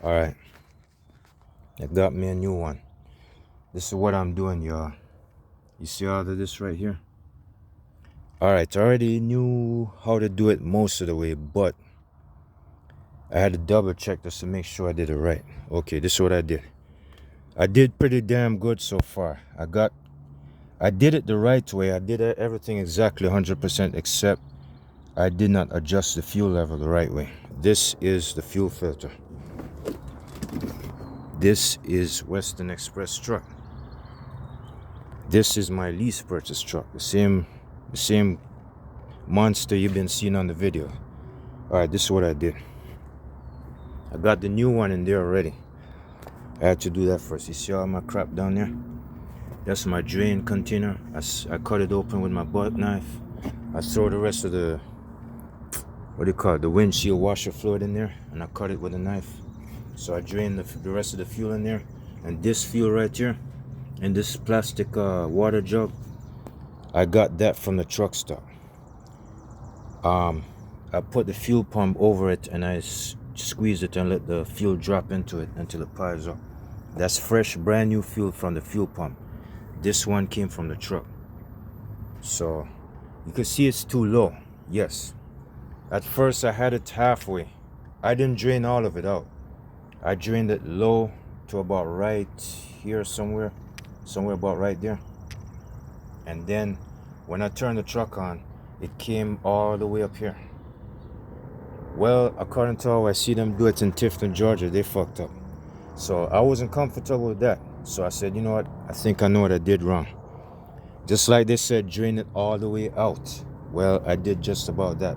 All right, I got me a new one. This is what I'm doing, y'all. You see all of this right here? All right, I already knew how to do it most of the way, but I had to double check just to make sure I did it right. Okay, this is what I did. I did pretty damn good so far. I did it the right way. I did everything exactly 100%, except I did not adjust the fuel level the right way. This is the fuel filter. This is Western Express truck. This is my lease purchase truck. The same monster you've been seeing on the video. All right, this is what I did. I got the new one in there already. I had to do that first. You see all my crap down there? That's my drain container. I cut it open with my butt knife. I throw the rest of the, what do you call it, the windshield washer fluid in there, and I cut it with a knife. So I drain the rest of the fuel in there. And this fuel right here, in this plastic water jug, I got that from the truck stop. I put the fuel pump over it and I squeeze it and let the fuel drop into it until it piles up. That's fresh, brand new fuel from the fuel pump. This one came from the truck. So you can see it's too low. Yes. At first I had it halfway. I didn't drain all of it out. I drained it low to about right here somewhere about right there. And then when I turned the truck on, it came all the way up here. Well, according to how I see them do it in Tifton, Georgia, they fucked up. So I wasn't comfortable with that. So I said, you know what? I think I know what I did wrong. Just like they said, drain it all the way out. Well, I did just about that.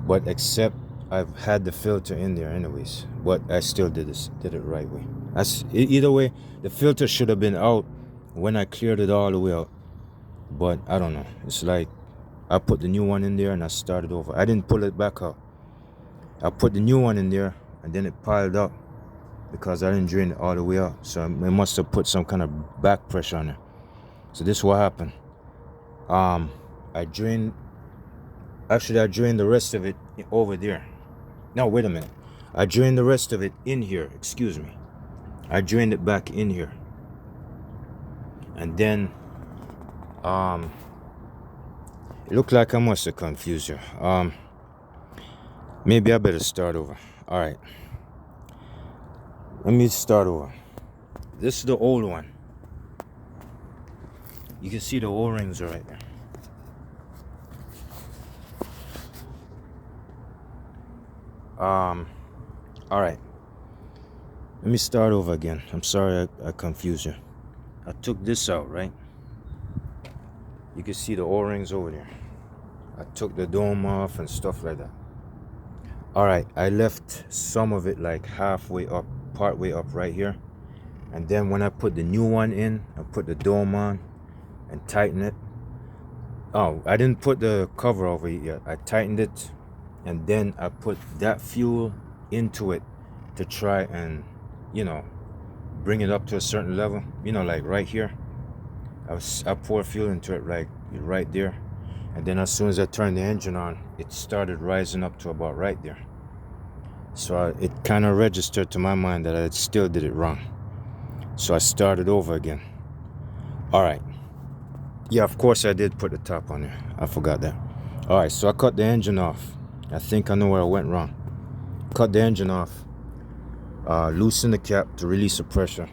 But except I've had the filter in there anyways. But I still did it right way. Either way, the filter should have been out when I cleared it all the way out. But I don't know. It's like I put the new one in there and I started over. I didn't pull it back out. I put the new one in there and then it piled up because I didn't drain it all the way out. So it must have put some kind of back pressure on it. So this is what happened. I drained the rest of it over there. No, wait a minute. I drained the rest of it in here. Excuse me. I drained it back in here. And then it looked like I must have confused you. Maybe I better start over. All right. Let me start over. This is the old one. You can see the O-rings are right there. All right. Let me start over again. I'm sorry I confused you. I took this out, right? You can see the O-rings over there. I took the dome off and stuff like that. All right, I left some of it like halfway up, partway up right here. And then when I put the new one in, I put the dome on and tighten it. Oh, I didn't put the cover over it yet. I tightened it and then I put that fuel into it to try and, bring it up to a certain level. Like right here. I poured fuel into it like right there. And then as soon as I turned the engine on, it started rising up to about right there. So it kind of registered to my mind that I still did it wrong. So I started over again. All right. Yeah, of course I did put the top on there. I forgot that. All right, so I cut the engine off. I think I know where I went wrong. Cut the engine off. Loosen the cap to release the pressure.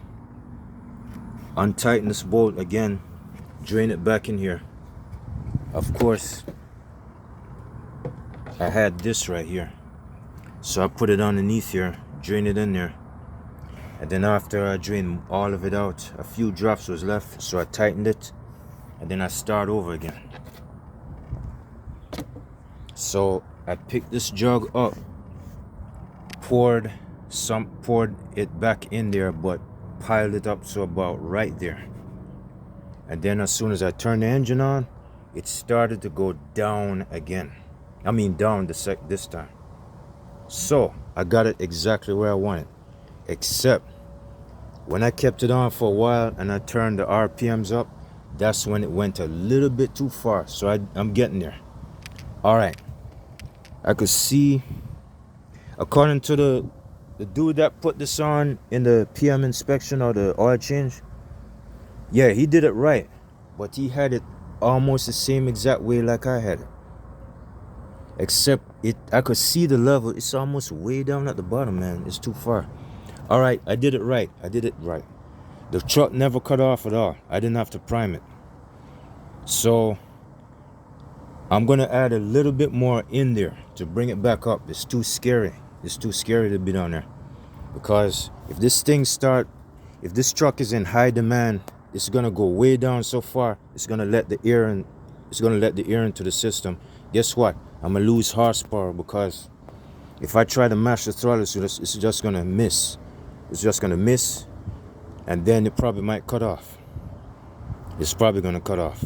Untighten this bolt again. Drain it back in here. Of course, I had this right here. So I put it underneath here, drain it in there. And then after I drained all of it out, a few drops was left. So I tightened it. And then I start over again. So I picked this jug up, poured it back in there, but piled it up to about right there. And then as soon as I turned the engine on, it started to go down again. I mean down this time. So I got it exactly where I wanted. Except when I kept it on for a while and I turned the RPMs up, that's when it went a little bit too far. So I'm getting there. All right. I could see, according to the dude that put this on in the PM inspection or the oil change, yeah, he did it right, but he had it almost the same exact way like I had it, except I could see the level. It's almost way down at the bottom, man. It's too far. All right, I did it right. The truck never cut off at all. I didn't have to prime it. So I'm gonna add a little bit more in there to bring it back up. It's too scary. It's too scary to be down there, because if this truck is in high demand, it's gonna go way down so far. It's gonna let the air in. It's gonna let the air into the system. Guess what? I'm gonna lose horsepower, because if I try to mash the throttle, it's just gonna miss. It's just gonna miss, and then it probably might cut off. It's probably gonna cut off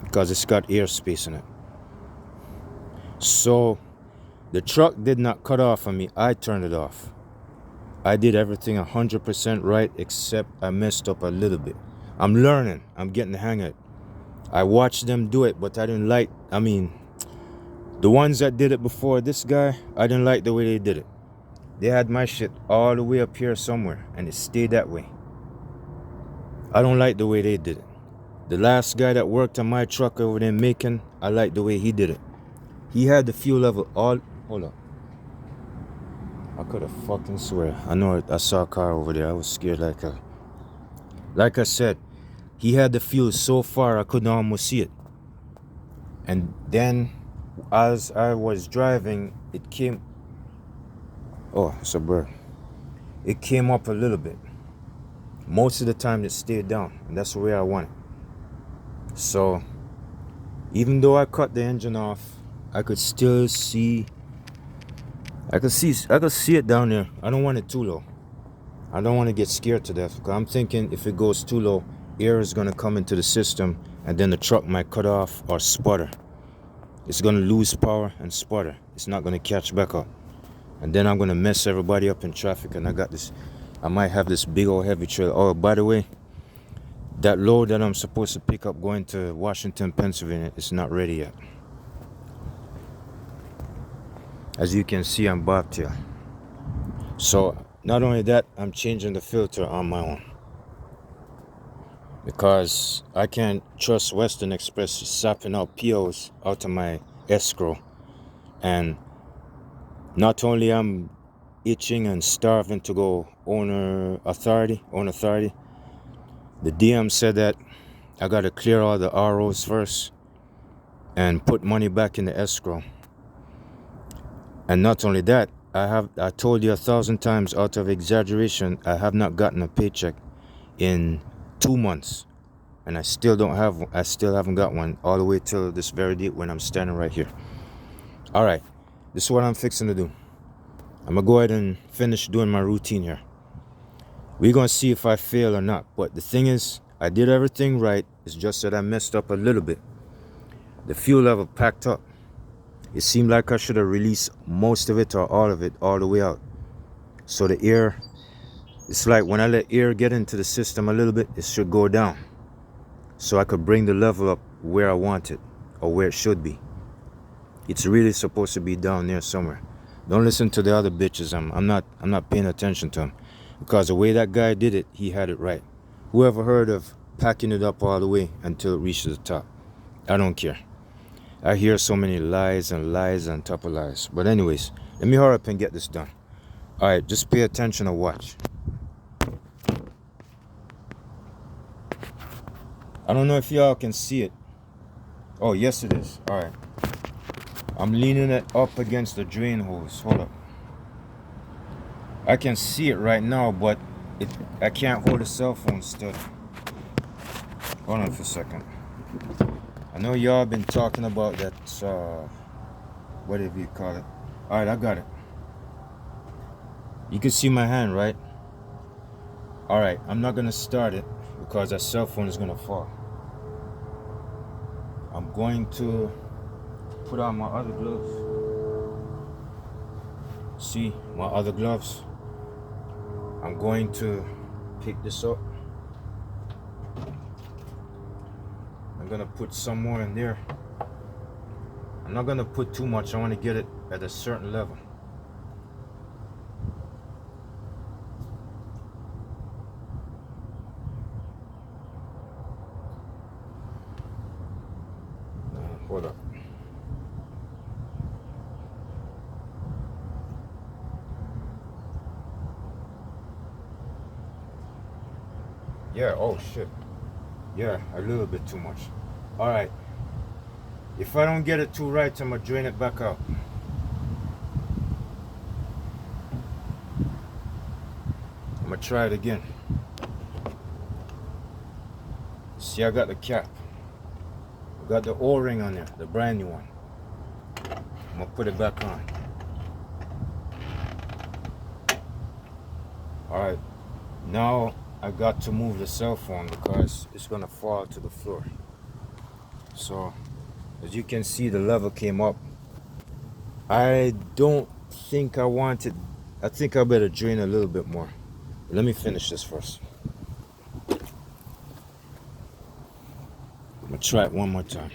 because it's got airspace in it. So the truck did not cut off on me. I turned it off. I did everything 100% right, except I messed up a little bit. I'm learning. I'm getting the hang of it. I watched them do it, but I didn't like, the ones that did it before this guy, I didn't like the way they did it. They had my shit all the way up here somewhere, and it stayed that way. I don't like the way they did it. The last guy that worked on my truck over there in Macon, I like the way he did it. He had the fuel level all... Hold up. I could have fucking swear. I know I saw a car over there. I was scared like a... Like I said, he had the fuel so far I couldn't almost see it. And then, as I was driving, it came... Oh, it's a bird. It came up a little bit. Most of the time it stayed down, and that's the way I want it. So, even though I cut the engine off, I could still see... I could see it down there. I don't want it too low. I don't want to get scared to death, because I'm thinking if it goes too low, air is going to come into the system, and then the truck might cut off or sputter. It's going to lose power and sputter. It's not going to catch back up. And then I'm going to mess everybody up in traffic, and I might have this big old heavy trailer. Oh, by the way, that load that I'm supposed to pick up going to Washington, Pennsylvania, it's not ready yet. As you can see, I'm bobtail. So, not only that, I'm changing the filter on my own, because I can't trust Western Express sapping out POs out of my escrow. And not only I'm itching and starving to go owner authority, the DM said that I got to clear all the ROs first and put money back in the escrow. And not only that, I told you 1,000 times out of exaggeration, I have not gotten a paycheck in 2 months. And I still haven't got one all the way till this very date when I'm standing right here. All right, this is what I'm fixing to do. I'm gonna go ahead and finish doing my routine here. We're gonna see if I fail or not. But the thing is, I did everything right. It's just that I messed up a little bit. The fuel level packed up. It seemed like I should have released most of it or all of it all the way out. So the air, it's like when I let air get into the system a little bit, it should go down. So I could bring the level up where I want it, or where it should be. It's really supposed to be down there somewhere. Don't listen to the other bitches. I'm not paying attention to them, because the way that guy did it, he had it right. Whoever heard of packing it up all the way until it reaches the top? I don't care. I hear so many lies and lies on top of lies. But anyways, let me hurry up and get this done. All right, just pay attention and watch. I don't know if y'all can see it. Oh, yes it is. All right. I'm leaning it up against the drain hose. Hold up. I can see it right now, but I can't hold the cell phone still. Hold on for a second. I know y'all been talking about that, whatever you call it. All right, I got it. You can see my hand, right? All right, I'm not gonna start it because that cell phone is gonna fall. I'm going to put on my other gloves. See, my other gloves. I'm going to pick this up. I'm gonna put some more in there. I'm not gonna put too much. I want to get it at a certain level. Hold up. Yeah, oh shit. Yeah, a little bit too much. All right. If I don't get it too right, I'm gonna drain it back out. I'm gonna try it again. See, I got the cap. I got the O-ring on there, the brand new one. I'm gonna put it back on. All right. Now I got to move the cell phone because it's gonna fall to the floor. So as you can see, the level came up. I don't think I want it. I think I better drain a little bit more. Let me finish this first. I'm gonna try it one more time.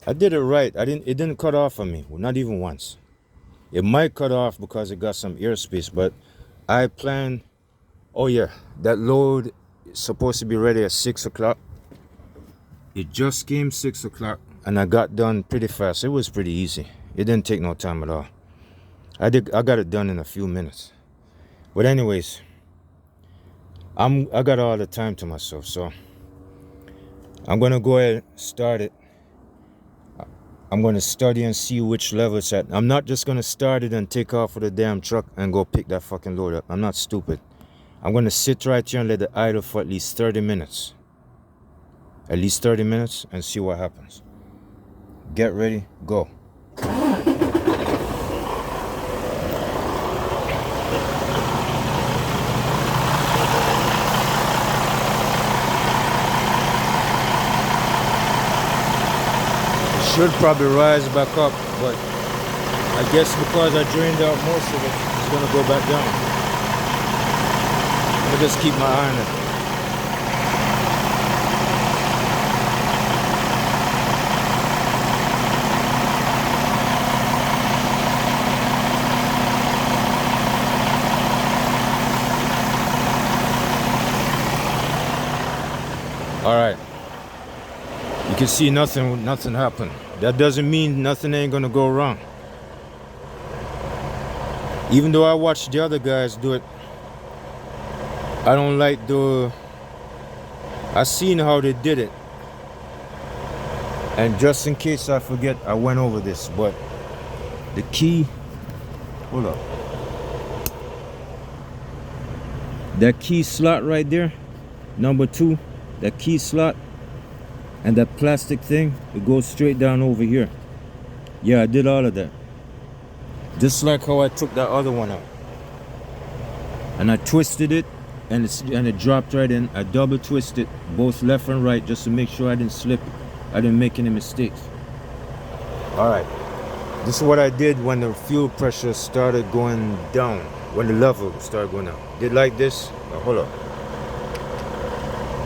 I did it right. It didn't cut off on me, well, not even once. It might cut off because it got some airspace, but I plan. Oh yeah, that load is supposed to be ready at 6 o'clock. It just came 6 o'clock and I got done pretty fast. It was pretty easy. It didn't take no time at all. I got it done in a few minutes. But anyways, I got all the time to myself, so I'm gonna go ahead and start it. I'm gonna study and see which level it's at. I'm not just gonna start it and take off with the damn truck and go pick that fucking load up. I'm not stupid. I'm gonna sit right here and let it idle for at least 30 minutes. At least 30 minutes and see what happens. Get ready, go. Should probably rise back up, but I guess because I drained out most of it, it's gonna go back down. I'm gonna just keep my eye on it. All right. You can see nothing happened. That doesn't mean nothing ain't gonna go wrong. Even though I watched the other guys do it, I don't like I seen how they did it. And just in case I forget, I went over this, but the key, hold up. That key slot right there, number 2, that key slot, and that plastic thing, it goes straight down over here. Yeah, I did all of that. Just like how I took that other one out. And I twisted it, and it dropped right in. I double twisted both left and right just to make sure I didn't slip it. I didn't make any mistakes. All right. This is what I did when the fuel pressure started going down. When the level started going down. Did like this. Now, hold up.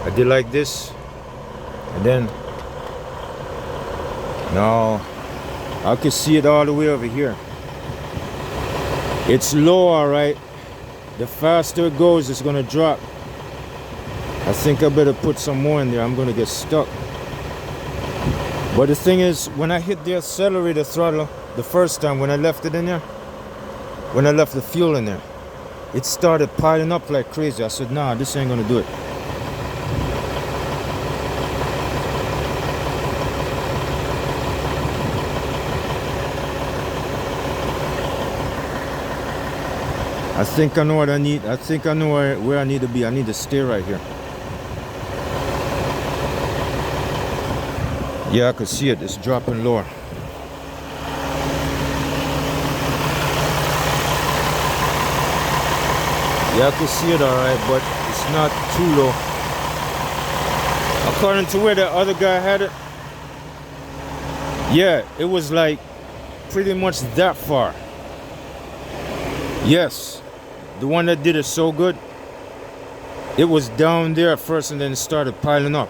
I did like this. And then now I can see it all the way over here. It's low, all right. The faster it goes, it's gonna drop. I think I better put some more in there. I'm gonna get stuck. But the thing is, when I hit the accelerator throttle the first time, when I left it in there, when I left the fuel in there, it started piling up like crazy. I said, nah, this ain't gonna do it. I think I know what I need. I think I know where I need to be. I need to stay right here. Yeah, I could see it. It's dropping lower. Yeah, I can see it all right, but it's not too low. According to where the other guy had it, yeah, it was like pretty much that far. Yes, the one that did it so good, it was down there at first and then it started piling up.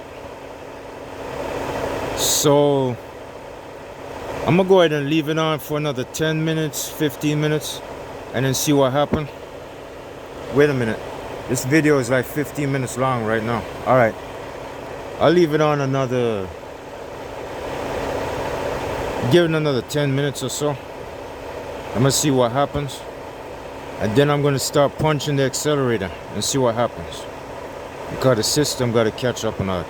So I'm gonna go ahead and leave it on for another 10 minutes, 15 minutes, and then see what happened. Wait a minute, this video is like 15 minutes long right now. All right, I'll leave it on another, give it another 10 minutes or so. I'm gonna see what happens. And then I'm gonna start punching the accelerator and see what happens. Because the system gotta catch up on that.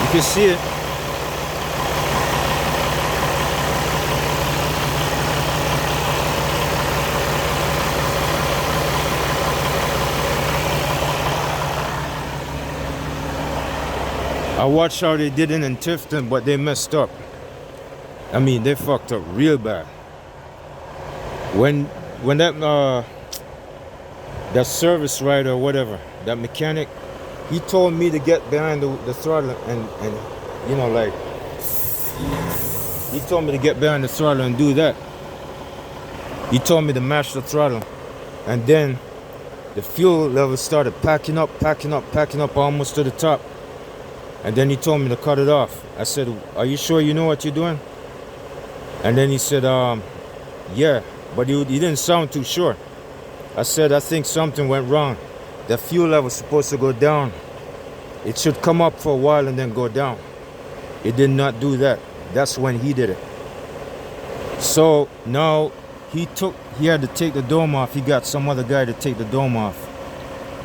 You can see it. I watched how they did it in Tifton, but they messed up. I mean, they fucked up real bad. When that service rider or whatever, that mechanic, he told me to get behind the throttle and you know, like, he told me to get behind the throttle and do that. He told me to mash the throttle, and then the fuel level started packing up almost to the top. And then he told me to cut it off. I said, are you sure you know what you're doing? And then he said, yeah, but he didn't sound too sure. I said, I think something went wrong. The fuel level was supposed to go down. It should come up for a while and then go down. It did not do that. That's when he did it. So now he had to take the dome off. He got some other guy to take the dome off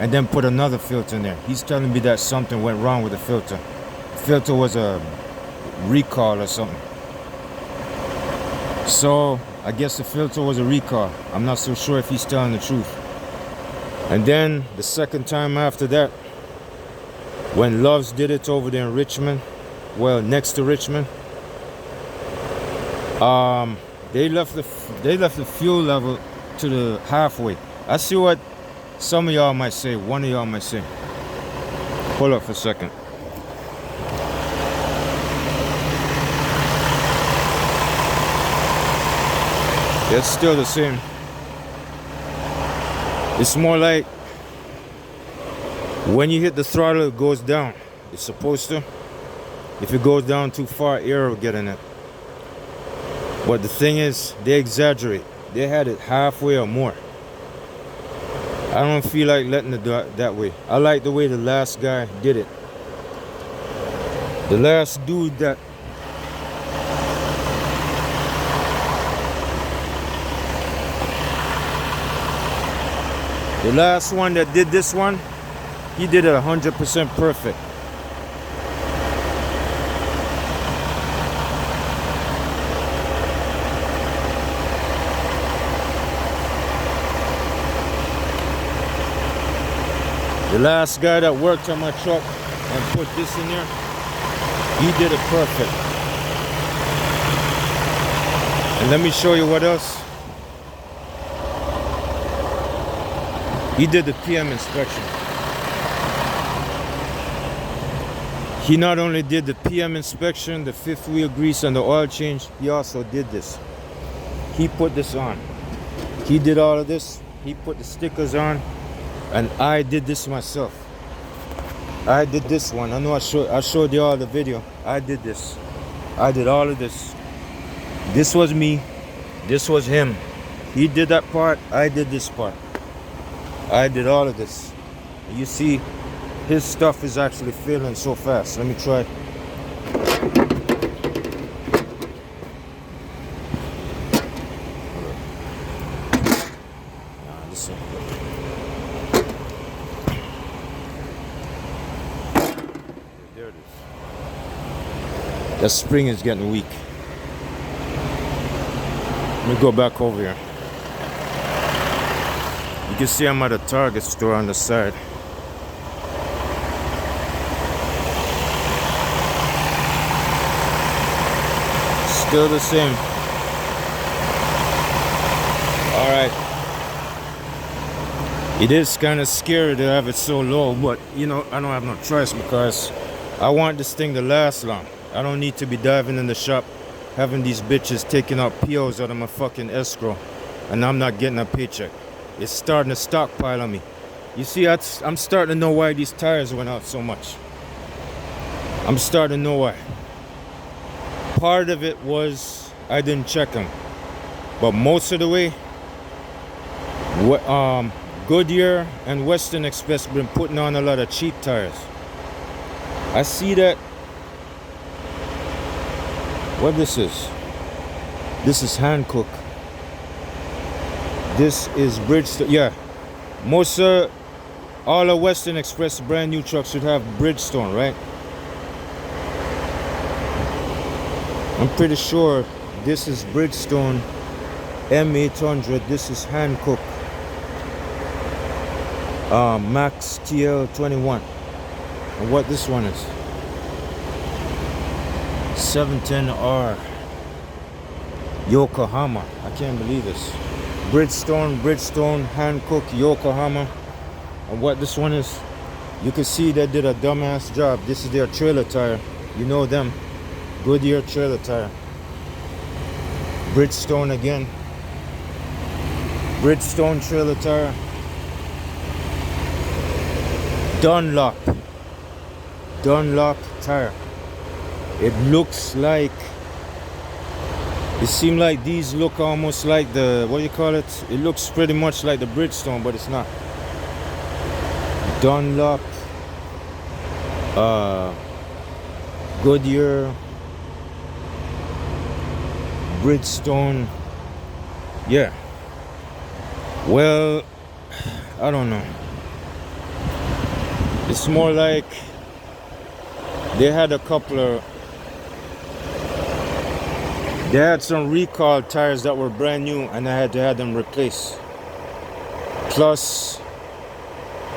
and then put another filter in there. He's telling me that something went wrong with the filter. The filter was a recall or something. So I guess the filter was a recall. I'm not so sure if he's telling the truth. And then the second time after that, when Loves did it over there in Richmond, well, next to Richmond, they left the fuel level to the halfway. I see what some of y'all might say, one of y'all might say. Hold up for a second. It's still the same. It's more like when you hit the throttle, it goes down. It's supposed to. If it goes down too far, air will get in it. But the thing is, they exaggerate. They had it halfway or more. I don't feel like letting it do it that way. I like the way the last guy did it. The last dude that the last one that did this one, he did it 100% perfect. The last guy that worked on my truck and put this in there, he did it perfect. And let me show you what else. He did the PM inspection. He not only did the PM inspection, the fifth wheel grease and the oil change, he also did this. He put this on. He did all of this. He put the stickers on. And I did this myself. I did this one. I know I showed you all the video. I did this. I did all of this. This was me. This was him. He did that part. I did this part. I did all of this. You see, his stuff is actually filling so fast. Let me try. There it is. The spring is getting weak. Let me go back over here. You can see I'm at a Target store on the side. Still the same. Alright. It is kind of scary to have it so low, but you know, I don't have no choice because I want this thing to last long. I don't need to be diving in the shop having these bitches taking out POs out of my fucking escrow and I'm not getting a paycheck. It's starting to stockpile on me. You see, I'm starting to know why these tires went out so much. I'm starting to know why. Part of it was I didn't check them, but most of the way, Goodyear and Western Express been putting on a lot of cheap tires. I see that. What this is? This is Hankook. This is Bridgestone. Yeah, most all of Western Express brand new trucks should have Bridgestone, right? I'm pretty sure this is Bridgestone M800. This is Hankook Max TL21. And what this one is? 710R Yokohama. I can't believe this. Bridgestone, Hankook, Yokohama. And what this one is, you can see they did a dumbass job. This is their trailer tire. You know them. Goodyear trailer tire. Bridgestone again. Bridgestone trailer tire. Dunlop tire. It looks like, it seems like these look almost like the, what do you call it? It looks pretty much like the Bridgestone, but it's not. Dunlop, Goodyear, Bridgestone. Yeah. Well, I don't know. It's more like they had a couple of, they had some recall tires that were brand new and I had to have them replaced. Plus,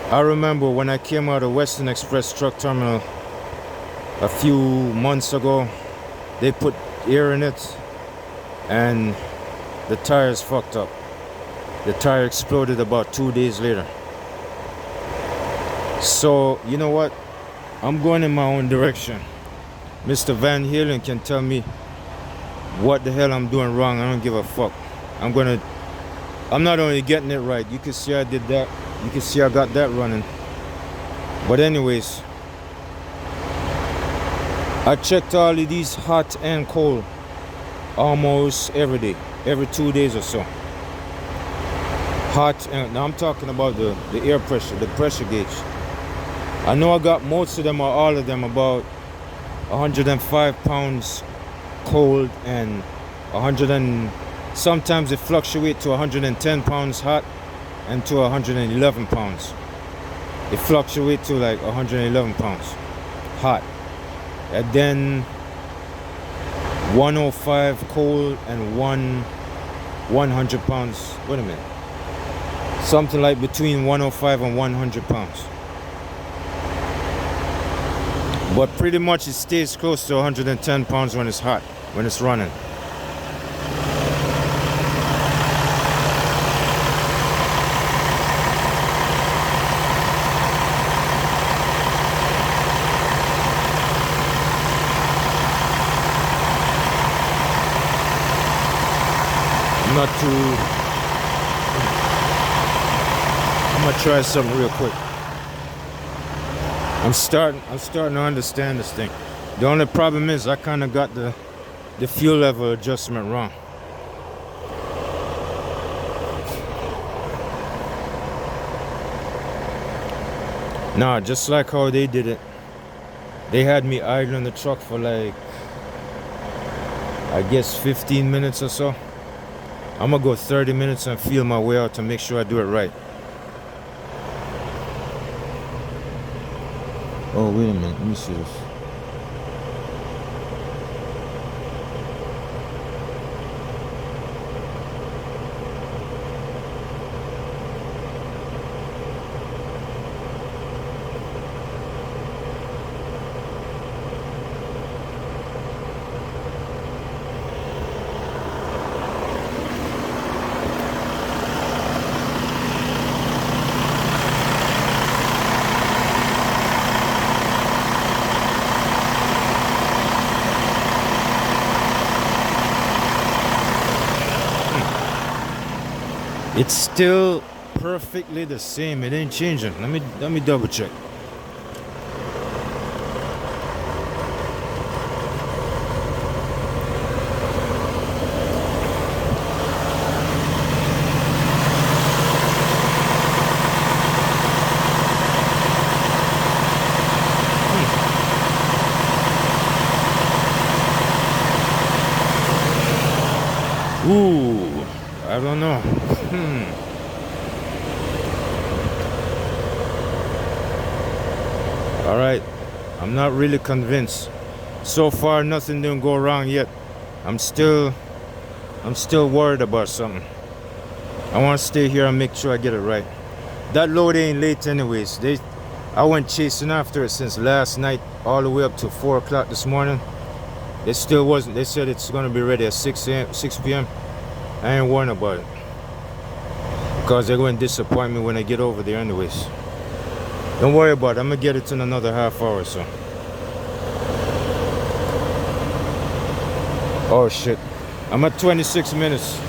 I remember when I came out of Western Express truck terminal a few months ago, they put air in it and the tires fucked up. The tire exploded about 2 days later. So, you know what? I'm going in my own direction. Mr. Van Halen can tell me what the hell I'm doing wrong. I don't give a fuck. I'm not only getting it right. You can see I did that. You can see I got that running. But anyways, I checked all of these hot and cold almost every day, every 2 days or so. Hot, and now I'm talking about the air pressure, the pressure gauge. I know I got most of them or all of them about 105 pounds cold and 100 and sometimes it fluctuates to 110 pounds hot and to 111 pounds. It fluctuates to like 111 pounds hot, and then 105 cold and 100 pounds. Wait a minute. Something like between 105 and 100 pounds. But pretty much it stays close to 110 pounds when it's hot, when it's running. I'm gonna try something real quick. I'm starting to understand this thing. The only problem is I kind of got the fuel level adjustment wrong. Nah, just like how they did it. They had me idling the truck for like, I guess 15 minutes or so. I'm gonna go 30 minutes and feel my way out to make sure I do it right. Oh, wait a minute, let me see this. It's still perfectly the same. It ain't changing. Let me double check. Ooh, I don't know. All right, I'm not really convinced. So far, nothing didn't go wrong yet. I'm still worried about something. I want to stay here and make sure I get it right. That load ain't late anyways. I went chasing after it since last night all the way up to 4 o'clock this morning. It still wasn't. They said it's gonna be ready at 6 p.m. I ain't worrying about it, because they're going to disappoint me when I get over there anyways. Don't worry about it. I'm gonna get it in another half hour or so. Oh shit, I'm at 26 minutes.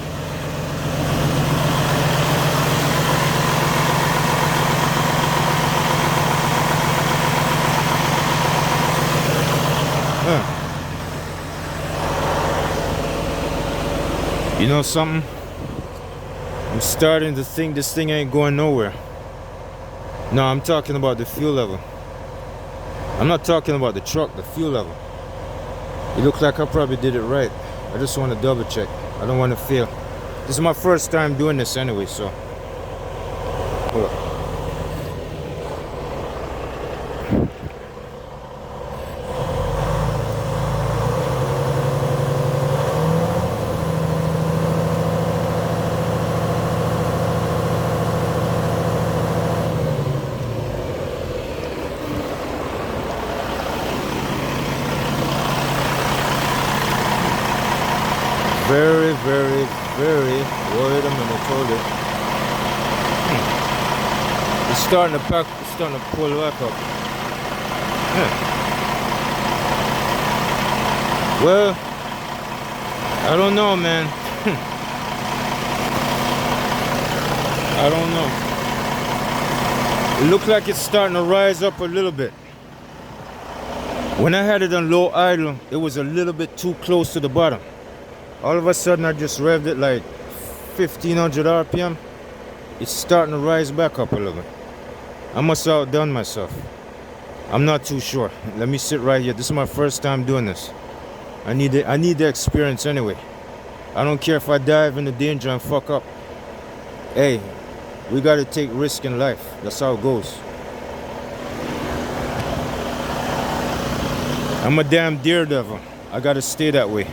You know something? I'm starting to think this thing ain't going nowhere. No, I'm talking about the fuel level. I'm not talking about the truck, the fuel level. It looks like I probably did it right. I just want to double check. I don't want to fail. This is my first time doing this anyway, so. Hold up. Very, very, very worried. A minute, hold it. It's starting to pack, it's starting to pull back up. Well, I don't know, man. I don't know. It looks like it's starting to rise up a little bit. When I had it on low idle, it was a little bit too close to the bottom. All of a sudden I just revved it like 1500 RPM. It's starting to rise back up a little bit. I must have outdone myself. I'm not too sure. Let me sit right here. This is my first time doing this. I need the experience anyway. I don't care if I dive into danger and fuck up. Hey, we gotta take risk in life. That's how it goes. I'm a damn daredevil. I gotta stay that way.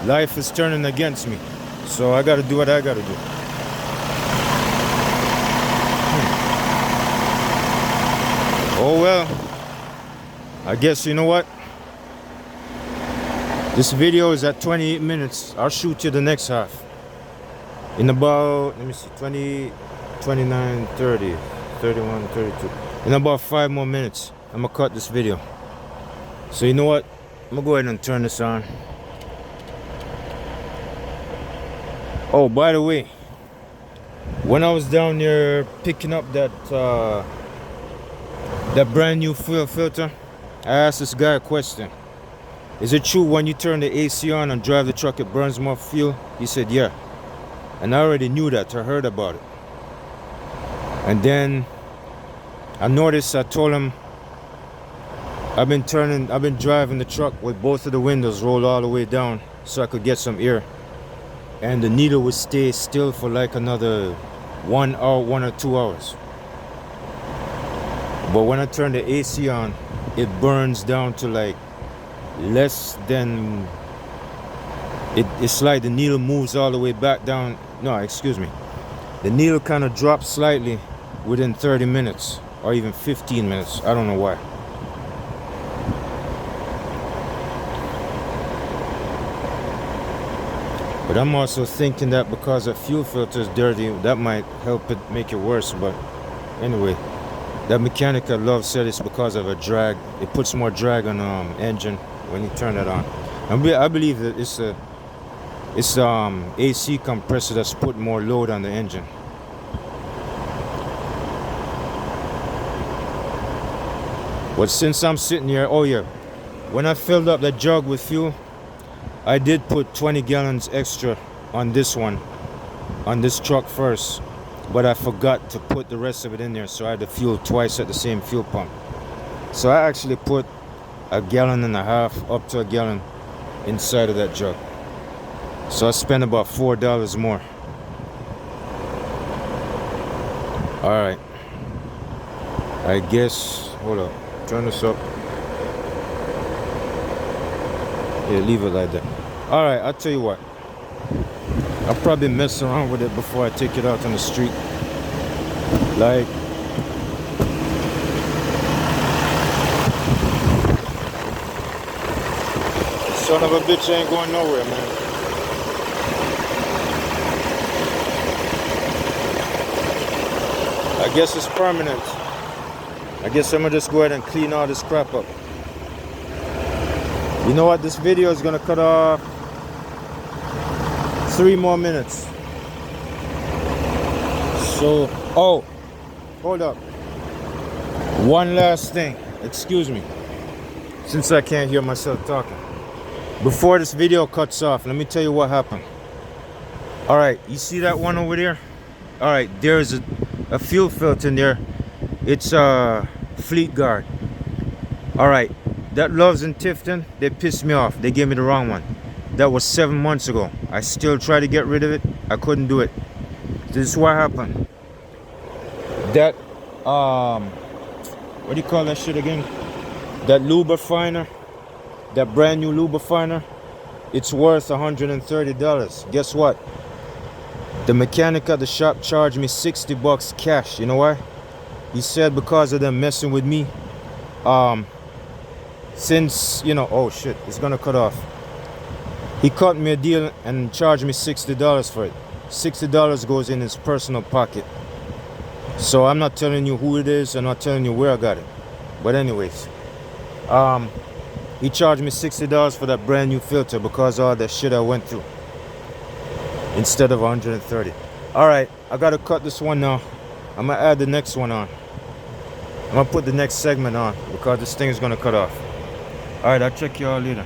Life is turning against me, so I gotta do what I gotta do. Oh well, I guess you know what? This video is at 28 minutes. I'll shoot you the next half. In about, let me see, 20, 29, 30, 31, 32. In about 5 more minutes, I'm gonna cut this video. So you know what? I'm gonna go ahead and turn this on. Oh, by the way, when I was down there picking up that brand new fuel filter, I asked this guy a question. Is it true when you turn the AC on and drive the truck it burns more fuel? He said yeah. And I already knew that. I heard about it. And then I noticed, I told him I've been driving the truck with both of the windows rolled all the way down so I could get some air. And the needle would stay still for like another 1 hour, 1 or 2 hours. But when I turn the AC on, it burns down to like less than, it's like the needle moves all the way back down. No, excuse me. The needle kind of drops slightly within 30 minutes or even 15 minutes. I don't know why. But I'm also thinking that because the fuel filter is dirty, that might help it make it worse. But anyway, that mechanic I love said it's because of a drag. It puts more drag on the engine when you turn it on. I believe that It's AC compressor that's putting more load on the engine. But since I'm sitting here, oh yeah, when I filled up that jug with fuel, I did put 20 gallons extra on this one, on this truck first, but I forgot to put the rest of it in there, so I had to fuel twice at the same fuel pump. So I actually put 1.5 gallons up to 1 gallon inside of that jug. So I spent about $4 more. Alright, I guess, hold up, turn this up. Yeah, leave it like that. Alright, I'll tell you what, I'll probably mess around with it before I take it out on the street. Like, son of a bitch ain't going nowhere, man. I guess it's permanent. I guess I'm gonna just go ahead and clean all this crap up. You know what? This video is gonna cut off 3 more minutes. So, oh, hold up. One last thing. Excuse me. Since I can't hear myself talking. Before this video cuts off, let me tell you what happened. Alright, you see that one over there? Alright, there's a fuel filter in there. It's a Fleet Guard. Alright, that Loves in Tifton, they pissed me off. They gave me the wrong one. That was 7 months ago. I still tried to get rid of it. I couldn't do it. This is what happened. That what do you call that shit again? That Lubifiner, that brand new Lubifiner, it's worth $130. Guess what? The mechanic at the shop charged me $60 cash. You know why? He said because of them messing with me. Since, you know, oh shit, it's gonna cut off. He cut me a deal and charged me $60 for it. $60 goes in his personal pocket. So I'm not telling you who it is. I'm not telling you where I got it. But anyways, he charged me $60 for that brand new filter because of all that shit I went through, instead of $130. Alright, I gotta cut this one now. I'm gonna add the next one on. I'm gonna put the next segment on because this thing is gonna cut off. Alright, I'll check y'all later.